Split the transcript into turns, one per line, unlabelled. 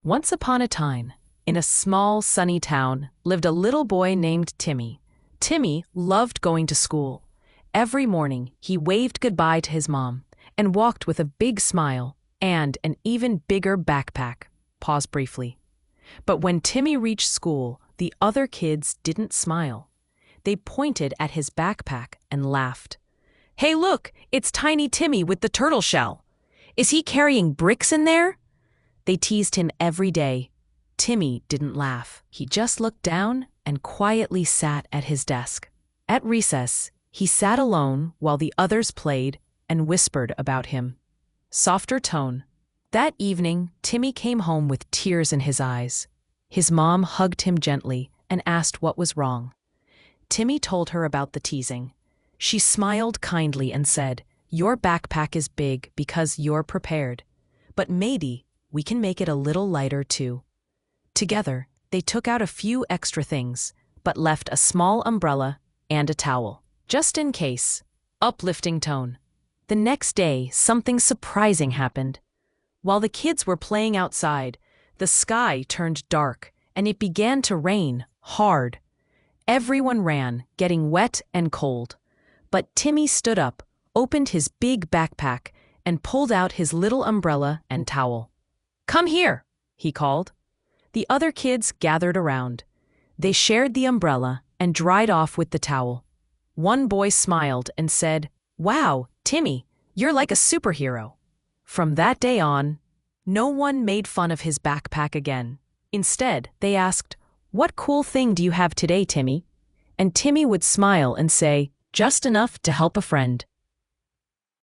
Once upon a time, in a small, sunny town, lived a little boy named Timmy. Timmy loved going to school. Every morning, he waved goodbye to his mom and walked with a big smile and an even bigger backpack. Pause briefly. But when Timmy reached school, the other kids didn't smile. They pointed at his backpack and laughed. "Hey, look, it's Tiny Timmy with the turtle shell. Is he carrying bricks in there?" They teased him every day. Timmy didn't laugh. He just looked down and quietly sat at his desk. At recess, he sat alone while the others played and whispered about him. Softer tone. That evening, Timmy came home with tears in his eyes. His mom hugged him gently and asked what was wrong. Timmy told her about the teasing. She smiled kindly and said, "Your backpack is big because you're prepared. But maybe we can make it a little lighter too." Together, they took out a few extra things, but left a small umbrella and a towel, just in case. Uplifting tone. The next day, something surprising happened. While the kids were playing outside, the sky turned dark and it began to rain hard. Everyone ran, getting wet and cold. But Timmy stood up, opened his big backpack, and pulled out his little umbrella and towel. "Come here," he called. The other kids gathered around. They shared the umbrella and dried off with the towel. One boy smiled and said, "Wow, Timmy, you're like a superhero." From that day on, no one made fun of his backpack again. Instead, they asked, "What cool thing do you have today, Timmy?" And Timmy would smile and say, "Just enough to help a friend."